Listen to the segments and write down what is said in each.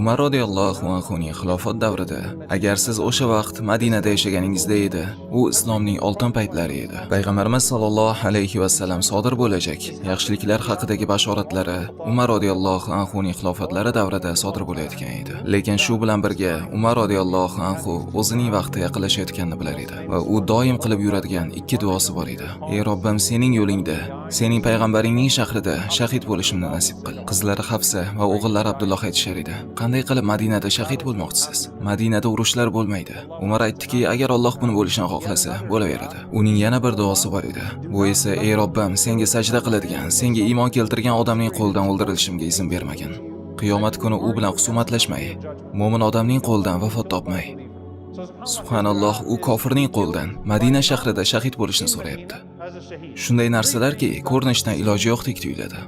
Umar radhiyallohu anhuning xilofat davrida agar siz o'sha vaqt Madinada yashaganingizda edi, u islomning oltin paytlari edi. Payg'ambarimiz sollallohu alayhi va sallam sodir bo'lajak yaxshiliklar haqidagi bashoratlari Umar radhiyallohu anhuning xilofatlari davrida sodir bo'layotgan edi. Lekin shu bilan birga Umar radhiyallohu anhu o'zining vaqti yaqinlashayotganini bilar edi va u doim qilib yuradigan ikki duosi bor edi. Ey Robbim, sening yo'lingda, sening payg'ambaringning shahrida shahid bo'lishimni nasib qil. Qizlari Hafsa va o'g'illari Abdulloh aytishar edi: qanday qilib Madinada shahid bo'lmoqchisiz? Madinada urushlar bo'lmaydi. Umar aytdiki, agar Alloh buni bo'lishini xohlasa, bo'laveradi. Uning yana bir duosi bor edi. Bu esa: ey Robbim, senga sajda qiladigan, senga iymon keltirgan odamning qo'lidan o'ldirilishimga izn bermagin. Qiyomat kuni u bilan husumatlashmay, mo'min odamning qo'lidan vafot topmay. Subhanalloh, u kofirning qo'lidan Madina shahrida shahid bo'lishni so'rayapti. Shunday narsalarki, ko'rinishdan iloji yo'qdek tuyuladi.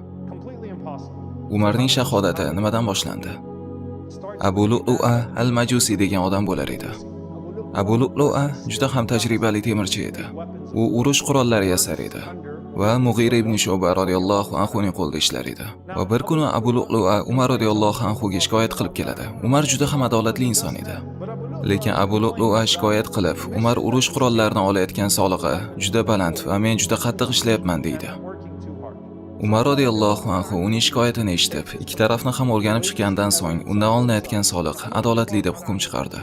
Umarning shahodati nimadan boshlandi? Abu Lu'lu'a al-Majusi degan odam bo'lar edi. Abu Lu'lu'a juda ham tajribali temirchi edi. U urush qurollari yasar edi va Mughira ibn Shu'ba radhiyallohu anhuning qo'lida ishlar edi. Va bir kuni Abu Lu'lu'a Umar radhiyallohu anhuga shikoyat qilib keladi. Umar juda ham adolatli inson edi. Lekin Abu Lu'lu'a shikoyat qilib, Umar urush qurollarini olayotgan solig'i juda baland va men juda qattiq ishlayapman deydi. Umar radhiyallohu anhu uning shikoyatini eshitib, ikki tarafni ham o'rganib chiqqandan so'ng undan olinayotgan soliq adolatli deb hukm chiqardi.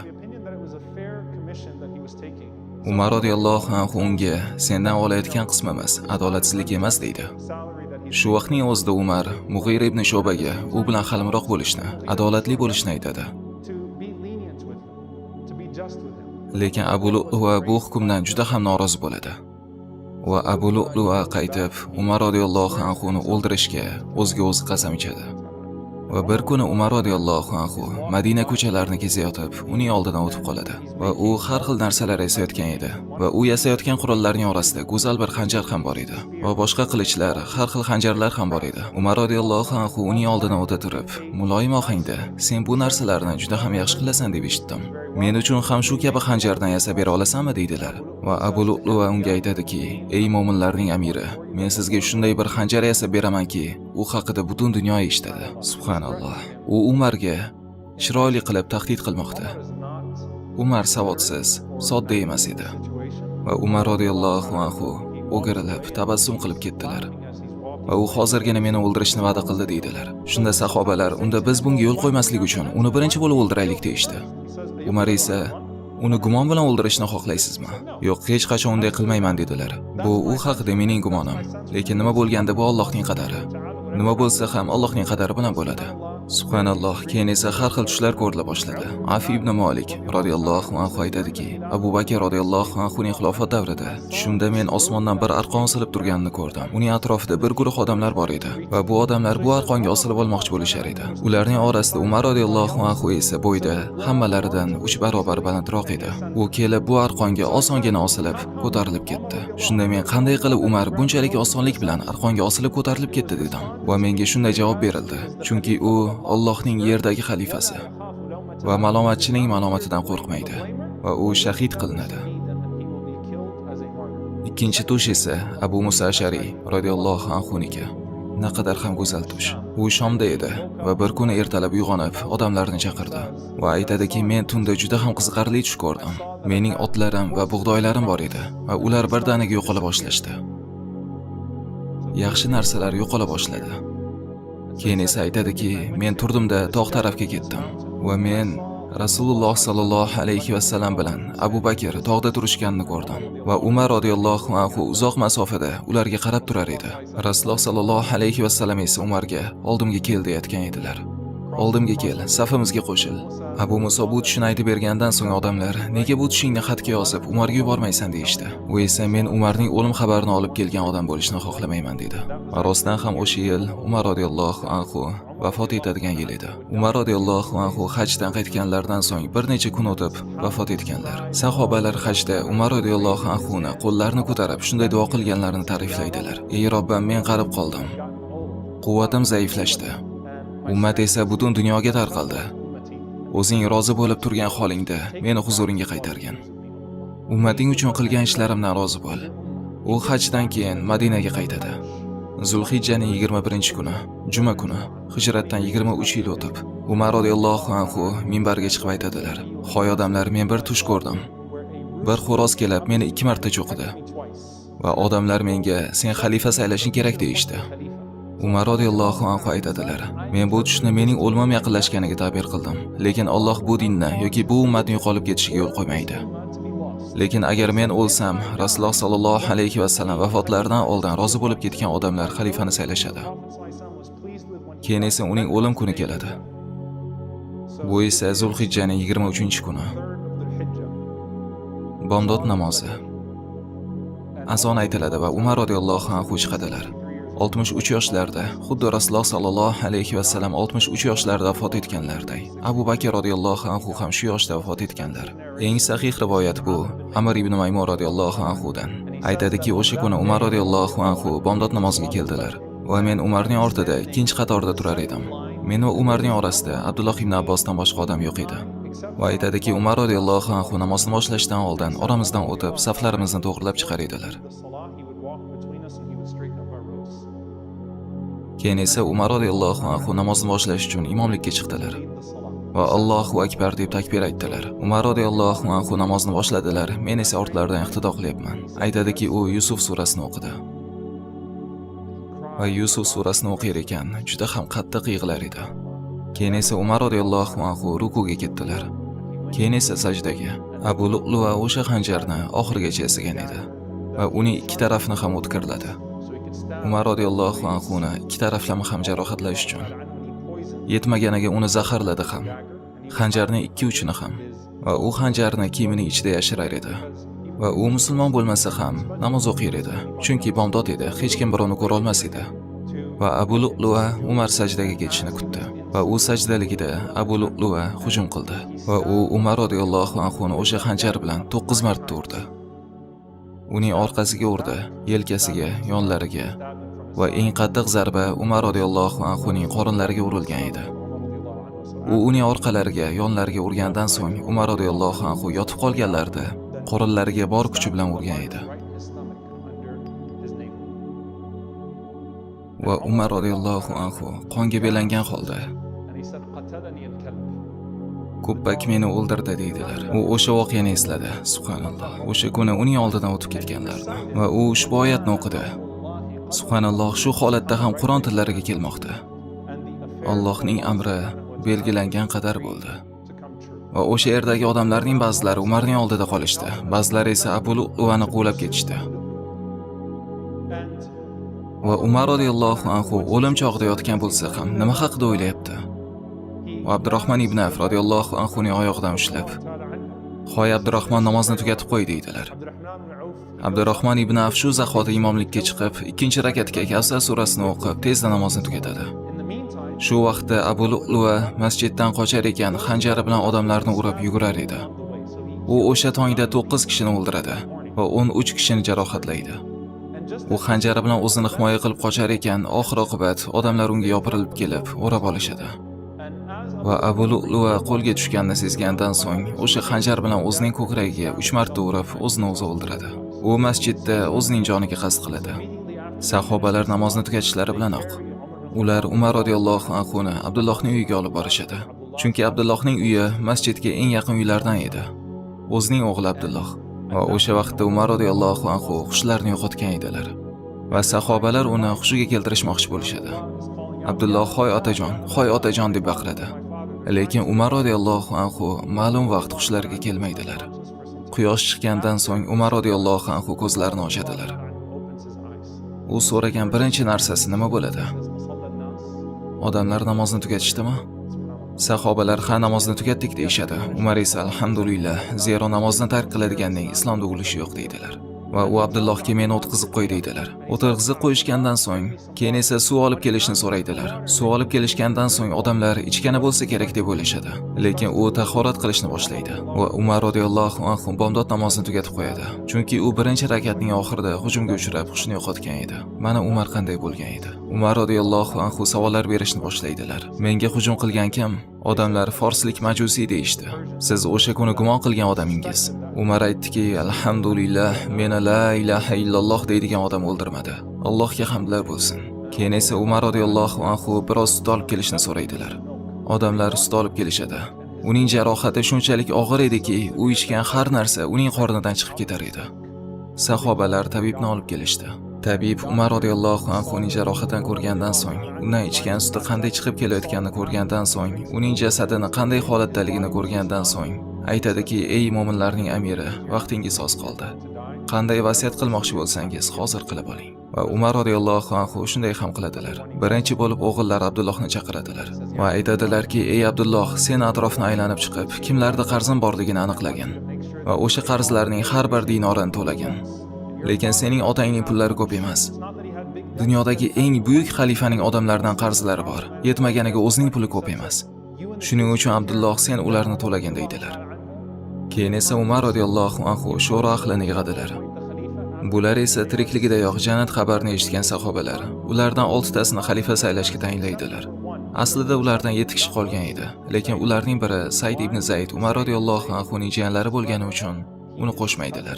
Umar radhiyallohu anhu unga: sendan olayotgan qismimiz adolatsizlik emas deydi. Shu vaqtning o'zida Umar Mughira ibn Shu'baga u bilan halimroq bo'lishni, adolatli bo'lishni aytadi. Lekin Abu Lu'lu'a bu hukmdan juda ham norozi bo'ladi. Va Abu Lu'lu'a qaytib Umar radhiyallohu anhuni o'ldirishga o'ziga o'zi qasam ichadi. Va bir kuni Umar radhiyallohu anhu Madina ko'chalarini kezayotib, uning oldidan o'tib qoladi. Va u har xil narsalar yasayotgan edi. Va u yasayotgan qurollarning orasida go'zal bir xanjar ham bor edi. Va boshqa qilichlar, har xil xanjarlar ham bor edi. Umar radhiyallohu anhu uning oldidan o'ta turib, muloyim ohangda: sen bu narsalarni juda ham yaxshi qilasan deb eshitdim. Men uchun ham shu kabi xanjardan yasab bera olasanmi deydilar. Va Abu Lu'lu'a unga aytadiki: ey mo'minlarning amiri, men sizga shunday bir xanjar yasab beramanki, u haqida butun dunyo eshitadi. Subhanalloh. U Umarga chiroyli qilib tahdid qilmoqda. Umar savodsiz, sodda emas edi. Va Umar radhiyallohu anhu o'girilib, tabassum qilib ketdilar. Va u hozirgina meni o'ldirishni va'da qildi deydilar. Shunda sahobalar: unda biz bunga yo'l qo'ymaslik uchun uni birinchi bo'lib o'ldiraylik deydi. Umar esa: uni gumon bilan o'ldirishni xohlaysizmi? Yo'q, hech qachon unday qilmayman dedilar. Bu u haqida mening gumonim. Lekin nima bo'lganda bu Allohning qadari. Nima bo'lsa ham Allohning qadari bilan bo'ladi. Subhanalloh. Keyin esa har xil tushlar ko'rila boshladi. Afi ibn Malik radhiyallohu anhu aytadiki, Abu Bakr radhiyallohu anhuning xilofat davrida tushimda men osmondan bir arqon osilib turganini ko'rdim. Uning atrofida bir guruh odamlar bor edi va bu odamlar bu arqonga osilib olmoqchi bo'lishar edi. Ularning orasida Umar radhiyallohu anhu esa bo'yda hammalaridan 3 barobar balandroq edi. U kelib bu arqonga osongina osilib, ko'tarilib ketdi. Shunda men qanday qilib Umar bunchalik osonlik bilan arqonga osilib ko'tarilib ketdi dedim. Va menga shunday javob berildi: chunki u Allohning yerdagi xalifasi va malomatchining malomatidan qo'rqmaydi va u shahid qilinadi. Ikkinchi tush esa Abu Musa Ash'ari radhiyallohu anhuniki. Naqadar ham go'zal tush. U Shomda edi va bir kuni ertalab uyg'onib, odamlarni chaqirdi va aytadiki, men tunda juda ham qiziqarli tush ko'rdim. Mening otlarim va bug'doylarim bor edi va ular birdaniga yo'qola boshlashdi. Yaxshi narsalar yo'qola boshladi. Keyin esa aytadiki, men turdimda tog' tarafga ketdim va men Rasululloh sallallohu alayhi va sallam bilan Abu Bakr tog'da turishganini ko'rdim va Umar radhiyallohu anhu uzoq masofada ularga qarab turar edi. Rasululloh sallallohu alayhi va sallam esa Umarga oldimga kel deyotgan edilar. Oldimga kel, safimizga qo'shil. Abu Muso bu tushni aytib bergandan so'ng odamlar: nega bu tushingni xatga yozib Umarga yubormaysan deyishdi. U esa: men Umarning o'lim xabarini olib kelgan odam bo'lishni xohlamayman dedi. Va rostdan ham o'sha yil Umar radhiyallohu anhu vafot etadigan yil edi. Umar radhiyallohu anhu hajdan qaytganlardan so'ng bir necha kun o'tib vafot etganlar. Sahobalar hajda Umar radhiyallohu anhuni qo'llarini ko'tarib shunday duo qilganlarini ta'riflaydilar: ey Robbim, men qarib qoldim. Quvvatim zaiflashdi. Ummat esa butun dunyoga tarqaldi. O'zing rozi bo'lib turgan holingda meni huzuringga qaytargin. Ummating uchun qilgan ishlarimdan rozi bo'l. U hajdan keyin Madinaga qaytadi. Zulhijjaning 21-kuni, juma kuni, hijratdan 23 yil o'tib, Umar radhiyallohu anhu minbarga chiqib aytadilar: "Hoy odamlar, men bir tush ko'rdim. Bir xo'roz kelib meni 2 marta cho'qidi va odamlar menga sen xalifa saylashing kerak deyishdi." Umar radhiyallohu anhu aytadilar: "Men bu tushni mening o'lmam yaqinlashganiga ta'bir qildim, lekin Alloh bu dinni yoki bu ummatning yo'qolib ketishiga yo'l qo'ymaydi. Lekin agar men o'lsam, Rasululloh sallallohu alayhi va sallam vafotlaridan oldin rozi bo'lib ketgan odamlar xalifani saylashadi. Keyin esa uning o'lim kuni keladi. Bu esa Zulhijjaning 23-kuni. Bomdod namozi. Azon aytiladi va Umar radhiyallohu anhu chiqadilar. 63 yoshlarda, xuddi Rasululloh sallallohu alayhi va sallam 63 yoshlarda vafot etganlarday. Abu Bakr radhiyallohu anhu ham shu yoshda vafot etganlar. Eng sahih rivoyat bu Amr ibn Maymun radhiyallohu anhudan. Aytadiki, o'sha kuni Umar radhiyallohu anhu bomdod namoziga keldilar va men Umarning ortida ikkinchi qatorda turar edim. Men va Umarning orasida Abdulloh ibn Abbosdan boshqa odam yo'q edi. Va aytadiki, Umar radhiyallohu anhu namozni boshlashdan oldin oramizdan o'tib, saflarimizni to'g'rilab chiqar edilar. Keyin esa Umar radhiyallohu anhu namozni boshlash uchun imomlikka chiqdilar va Allohu akbar deb takbir aytdilar. Umar radhiyallohu anhu namozni boshladilar, men esa ortlaridan iqtido qilyapman. Aytadiki, u Yusuf surasini o'qidi. Va Yusuf surasini o'qir ekan, juda ham qattiq yig'lar edi. Keyin esa Umar radhiyallohu anhu rukuga ketdilar. Keyin esa sajdaga. Abu Lu'lu'a o'sha xanjarni oxirigacha yasagan edi va uning ikki tarafini ham o'tkirladi. Umar radhiyallohu anhu ni ikki taraflama ham jarohatlash uchun yetmaganiga uni zaharladi ham. Xanjarning ikki uchini ham va u xanjarni kiyimining ichida yashirar edi. Va u musulmon bo'lmasa ham namoz o'qir edi, chunki bomdod edi, hech kim birovni ko'ra olmas edi. Va Abu Lu'lu'a Umar sajdaga ketishini kutdi. Va u sajdaligida Abu Lu'lu'a hujum qildi va u Umar radhiyallohu anhu ni o'sha xanjar bilan 9 marta urdi. Uning orqasiga urdi, yelkasiga, yonlariga va eng qattiq zarba Umar radhiyallohu anhu ning qorinlariga urilgan edi. U uning orqalariga, yonlariga urgandan so'ng Umar radhiyallohu anhu yotib qolganlarida qorinlariga bor kuchi bilan urgan edi. Va Umar radhiyallohu anhu qonga belangan holda "Ko'ppak meni o'ldirdi" deydilar. U o'sha voqeani esladi. Subhanalloh. O'sha kuni uning oldidan o'tib ketganlarni va u ushbu oyatni o'qidi. Subhanalloh, shu holatda ham Qur'on tillariga kelmoqda. Allohning amri belgilangan qadar bo'ldi. Va o'sha yerdagi odamlarning ba'zilari Umarning oldida qolishdi, ba'zilari esa Abu Lu'lu'ani quvlab ketishdi. Va Umar radhiyallohu anhu o'lim chog'ida yotgan bo'lsa ham nima haqida o'ylayapti? Va Abdurrahmon ibn Avf radhiyallohu anhu ning oyog'idan ushlab, "Xo'y Abdurrahmon, namozni tugatib qo'y" deydilar. Abdurrahmon ibn Avf shu zahoti imomlikka chiqib, ikkinchi rakatga Kavsar surasini o'qib, tezda namozni tugatadi. Shu vaqtda Abu Lu'lu'a masjiddan qochar ekan, xanjari bilan odamlarni urib yugurar edi. U o'sha tongda 9 kishini o'ldiradi va 13 kishini jarohatlaydi. U xanjari bilan o'zini himoya qilib qochar ekan, oxir-oqibat odamlar unga yopirilib kelib, o'rab olishadi. Va Abu Lu'lu'a qo'lga tushganini sezgandan so'ng o'sha xanjar bilan o'zining ko'kragiga 3 marta urib, o'zini o'zi o'ldiradi. U masjidda o'zining joniga qasd qiladi. Sahobalar namozni tugatishlari bilanoq ular Umar radhiyallohu anhu ni Abdullohning uyiga olib borishadi. Chunki Abdullohning uyi masjidga eng yaqin uylardan edi. O'zining o'g'li Abdulloh va o'sha vaqtda Umar radhiyallohu anhu hushlarini yo'qotgan edilar. Va sahobalar uni hushiga keltirishmoqchi bo'lishadi. Abdulloh "Hoy otajon" deb baqiradi. Lekin Umar radhiyallohu anhu ma'lum vaqt hushlariga kelmaydilar. Quyosh chiqqandan so'ng Umar radhiyallohu anhu ko'zlarini ochadilar. U so'ragan birinchi narsasi nima bo'ladi? Odamlar namozni tugatishdimi? Sahobalar "Ha, namozni tugatdik" deyshadi. Umar esa "Alhamdulillah, zero namozni tark qiladiganning islomda ulushi yo'q" deydilar. Va u Abdullohga "Meni o'tqizib qo'y" deydilar. O'tirg'izib qo'yishgandan so'ng, keyin esa suv olib kelishni so'raydilar. Suv olib kelishgandan so'ng odamlar ichgani bo'lsa kerak deb o'ylashadi. Lekin u tahorat qilishni boshlaydi va Umar radhiyallohu anhu bomdod namozini tugatib qo'yadi. Chunki u birinchi rakatning oxirida hujumga uchrab, hushini yo'qotgan edi. Mana Umar qanday bo'lgan edi. Umar radhiyallohu anhu savollar berishni boshlaydilar. "Menga hujum qilgan kim?" Odamlar "Forslik majusiy" deyishdi. "Siz o'sha kuni gumon qilgan odamingiz." Umar aytdiki, "Alhamdulillah, meni la ilaha illalloh deydigan odam o'ldirmadi. Allohga hamdlar bo'lsin." Keyin esa Umar radhiyallohu anhu biroz sut olib kelishni so'raydilar. Odamlar ust olib kelishadi. Uning jarohati shunchalik og'ir ediki, u ichgan har narsa uning qornidan chiqib ketar edi. Sahobalar tabibni olib kelishdi. Tabib Umar radhiyallohu anhu uning jarohatini ko'rgandan so'ng, undan ichgan suti qanday chiqib kelayotganini ko'rgandan so'ng, uning jasadini qanday holatdaligini ko'rgandan so'ng, aytadiki: "Ey mo'minlarning amiri, vaqtingiz oz qoldi. Qanday vasiyat qilmoqchi bo'lsangiz, hozir qilib oling." Va Umar radhiyallohu anhu shunday ham qiladilar. Birinchi bo'lib o'g'illari Abdullohni chaqiradilar va aytadilarki: "Ey Abdulloh, sen atrofni aylanib chiqib, kimlarda qarzim borligini aniqlagin va o'sha qarzlarning har bir dinorini to'lagin. Lekin sening otangning pullari ko'p emas. Dunyodagi eng buyuk xalifaning odamlardan qarzlari bor. Yetmaganiga o'zining puli ko'p emas. Shuning uchun Abdulloh, sen ularni to'lagin" deydilar. Keyin esa Umar radhiyallohu anhu sho'ro ahlini yig'adilar. Bular esa tirikligidayoq jannat xabarini eshitgan sahobalar. Ulardan 6 tasini xalifa saylashga tayinlaydilar. Aslida ulardan 7 kishi qolgan edi, lekin ularning biri Said ibn Zayd Umar radhiyallohu anhuning jiyanlari bo'lgani uchun uni qo'shmaydilar.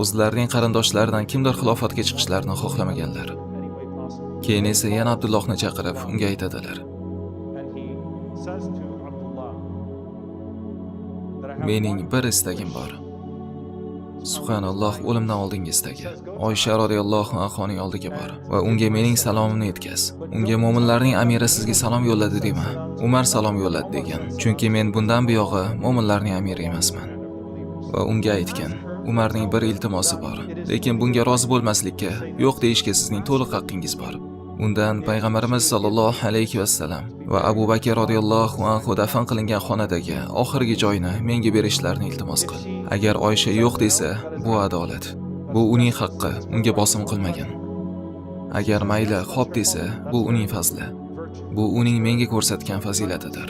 O'zlarining qarindoshlaridan kimdir xilofatga chiqishlarini xohlamaganlar. Keyin esa yana Abdullohni chaqirib, unga aytadilar: "Mening bir istagim bor. Subhanalloh, o'limdan oldingizdagi Oysha radhiyallohu anhoning oldiga bor va unga mening salomimni yetkaz. Unga mo'minlarning amiri sizga salom yo'lladi dema. Umar salom yo'lladi degan. Chunki men bundan buyog'i mo'minlarning amiri emasman." Va unga aytgan: "Umarning bir iltimosi bor, lekin bunga rozi bo'lmaslikka, yo'q deyishga sizning to'liq haqqingiz bor. Undan payg'ambarimiz sollallohu alayhi vasallam va Abu Bakr radhiyallohu anhu dafn qilingan xonadagi oxirgi joyni menga berishlarini iltimos qil. Agar Oysha yo'q desa, bu adolat. Bu uning haqqi, unga bosim qilmagan. Agar mayli, xo'p desa, bu uning fazli. Bu uning menga ko'rsatgan fazilatidir."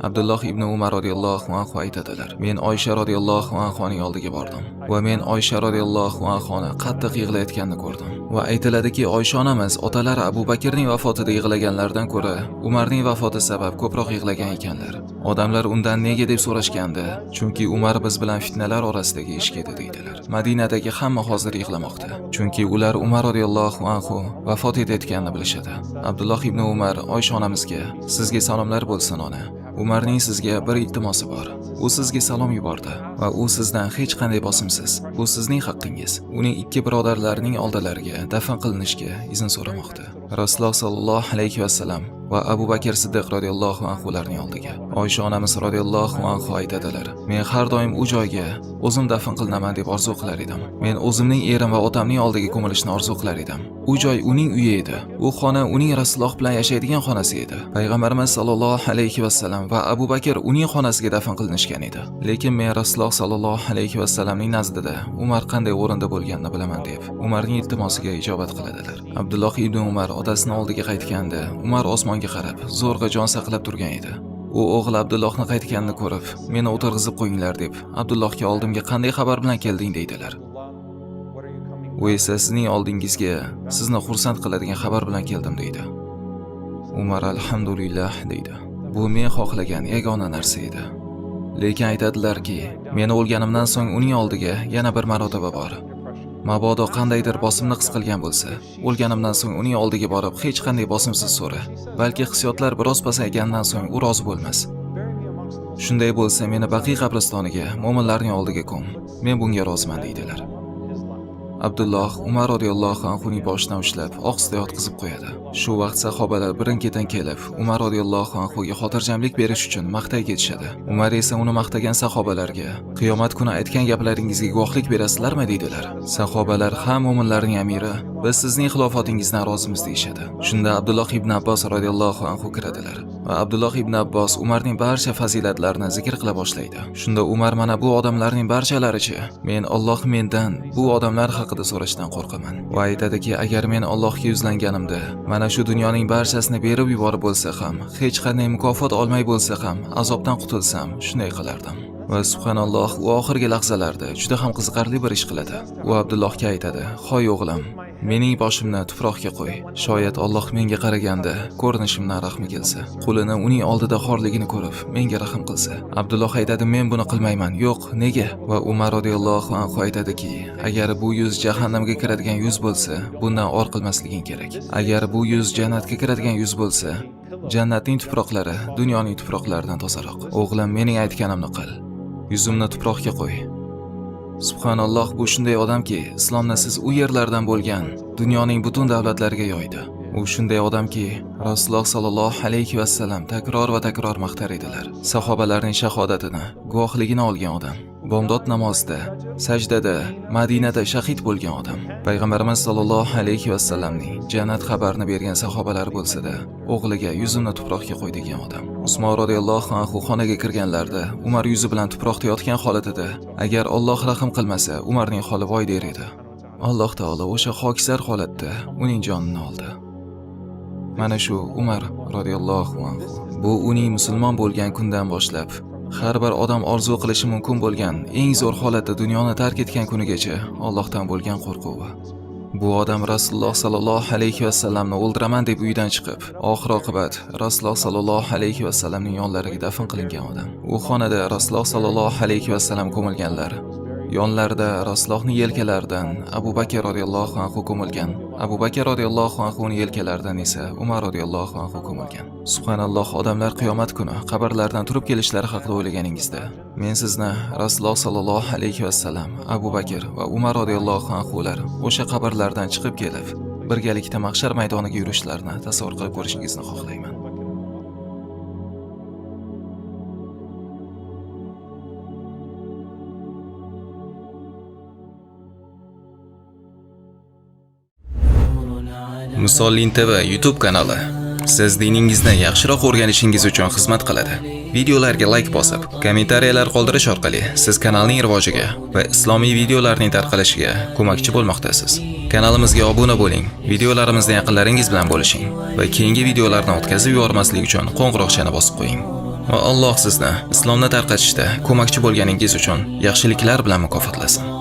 Abdulloh ibn Umar radhiyallohu anhu aytadilar: "Men Oysha radhiyallohu anhoning oldiga bordim va men Oysha radhiyallohu anhoni qattiq yig'layotganini ko'rdim. Va aytiladiki, Oysha onamiz otalari Abu Bakrning vafotida yig'laganlardan ko'ra, Umarning vafoti sabab ko'proq yig'lagan ekanlar. Odamlar undan nega deb so'rashganda, chunki Umar biz bilan fitnalar orasidagi ishga edi deydilar. Madinadagi hamma hozir yig'lamoqda, chunki ular Umar radhiyallohu anhu vafot etayotganini bilishadi." Abdulloh ibn Umar Oysha onamizga: "Sizga salomlar bo'lsin ona. Umarning sizga bir iltimosi bor. U sizga salom yubordi va u sizdan hech qanday bosimsiz. Bu sizning haqqingiz. Uning 2 birodarlarining oldilariga dafn qilinishga izn so'ramoqda." Rasululloh sallallohu alayhi vasallam va Abu Bakr Siddiq radhiyallohu anhularning oldiga. Oysha onamiz radhiyallohu anhu aytadilar: "Men har doim u joyga o'zim dafn qilinaman deb orzu qilar edim. Men o'zimning erim va otamning oldiga ko'milishni orzu qilar edim. U joy uning uyi edi. U xona uning Rasululloh bilan yashaydigan xonasi edi. Payg'ambarimiz sallallohu alayhi vasallam va Abu Bakr uning xonasiga dafn qilinishgan edi. Lekin men Rasululloh sallallohu alayhi vasallamning nazdida Umar qanday o'rinda bo'lganini bilaman" deb Umarning iltimosiga ijobat qiladilar. Abdulloh ibn Umar otasining oldiga qaytganda, Umar osmonga qarab, zo'rg'a jon saqlab turgan edi. U o'g'li Abdullohni qaytganini ko'rib, "Meni o'tirg'izib qo'yinglar" deb Abdullohga oldimga qanday xabar bilan kelding deydilar. U esa sizning oldingizga sizni xursand qiladigan xabar bilan keldim deydi. Umar alhamdulillah deydi. Bu men xohlagan yagona narsa edi. Lekin aytadilarki, meni o'lganimdan so'ng uning oldiga yana bir marotaba bor. Mabodo qandaydir bosimni his qilgan bo'lsa, o'lganimdan so'ng uning oldiga borib hech qanday bosimsiz so'ra. Balki hissiyotlar biroz pasaygandan so'ng u rozi bo'lmas. Shunday bo'lsa, meni Baqiy qabristoniga, mo'minlarning oldiga ko'm. Men bunga roziman deydilar. Abdulloh Umar radhiyallohu anhuning boshidan ushlab, og'zida yotqizib qo'yadi. Shu vaqt sahobalar birin-ketin kelib, Umar radhiyallohu anhuga xotirjamlik berish uchun maqtay ketishadi. Umar esa uni maqtagan sahobalarga: "Qiyomat kuni aytgan gaplaringizga guvohlik berasizlarmi?" deydilar. Sahobalar: "Ha, mo'minlarning amiri, biz sizning xilofatingizdan rozimiz" deyishadi. Shunda Abdulloh ibn Abbos radhiyallohu anhu kiradilar va Abdulloh ibn Abbos Umarning barcha fazilatlarini zikr qila boshlaydi. Shunda Umar: "Mana bu odamlarning barchalarichi, men Alloh mendan bu odamlar haqida so'rashdan qo'rqaman." Va aytadiki, agar men Allohga yuzlanganimda, mana shu dunyoning barchasini berib yuborib bo'lsa ham, hech qanday mukofot olmay bo'lsa ham, azobdan qutulsam, shunday qilardim. Va subhanalloh, u oxirgi lahzalarda juda ham qiziqarli bir ish qiladi. U Abdullohga aytadi: "Hoy o'g'lim, mening boshimni tuproqqa qo'y. Shoyat Alloh menga qaraganda ko'rinishimdan rahmi kelsa, qulini uning oldida xorligini ko'rib, menga rahm qilsa." Abdulloh aytadi: "Men buni qilmayman." "Yo'q, nega?" Va Umar radhiyallohu anhu aytadiki, "Agar bu yuz jahannamga kiradigan yuz bo'lsa, bundan or qilmasliging kerak. Agar bu yuz jannatga kiradigan yuz bo'lsa, Jannatning tuproqlari dunyoning tuproqlaridan tozaroq. O'g'lim, mening aytganimni qil. Yuzimni tuproqqa qo'y. Subhanalloh, bu shunday odamki, islomni siz u yerlardan bo'lgan dunyoning butun davlatlariga yoydi. U shunday odamki, Rasululloh sallallohu alayhi vasallam takror va takror maqtar edilar. Sahobalarning shahodatini, guvohligini olgan odam. Bomdod namozida, sajdada, Madinada shahid bo'lgan odam. Payg'ambarimiz sallallohu alayhi vasallamning jannat xabarini bergan sahobalar bo'lsa-da, o'g'liga yuzimni tuproqqa qo'y degan odam. Usmon radhiyallohu anhu xonaga kirganlarida Umar yuzi bilan tuproqda yotgan holatida, agar Alloh rahim qilmasa, Umarning holi voy der edi. Alloh taolo o'sha xokisar holatda uning jonini oldi. Mana shu Umar radhiyallohu anhu. Bu uning musulmon bo'lgan kundan boshlab har bir odam orzu qilishi mumkin bo'lgan eng zo'r holatda dunyoni tark etgan kunigacha Allohdan bo'lgan qo'rquvi. Bu odam Rasululloh sallallohu alayhi vasallamni o'ldiraman deb uydan chiqib, oxir oqibat Rasululloh sallallohu alayhi vasallamning yonlariga dafn qilingan odam. U xonada Rasululloh sallallohu alayhi vasallam ko'milganlar. Yonlarida Rasulullohning yelkalaridan Abu Bakr radhiyallohu anhu ko'milgan. Abu Bakr radhiyallohu anhuning yelkalaridan esa Umar radhiyallohu anhu ko'milgan. Subhanalloh, odamlar qiyomat kuni qabrlardan turib kelishlari haqida o'ylaganingizda, men sizni Rasululloh sallallohu alayhi vasallam, Abu Bakr va Umar radhiyallohu anhular o'sha qabrlardan chiqib kelib, birgalikda mahshar maydoniga yurishlarini tasavvur qilib ko'rishingizni xohlayman. Musollin TV YouTube kanali siz diningizni yaxshiroq o'rganishingiz uchun xizmat qiladi. Videolarga like bosib, kommentariyalar qoldirish orqali siz kanalning rivojiga va islomiy videolarning tarqalishiga ko'makchi bo'lmoqdasiz. Kanalimizga obuna bo'ling, videolarimizni yaqinlaringiz bilan bo'lishing va keyingi videolarni o'tkazib yubormaslik uchun qo'ng'iroqchani bosib qo'ying. Va Alloh sizni islomni tarqatishda ko'makchi bo'lganingiz uchun yaxshiliklar bilan mukofotlasin.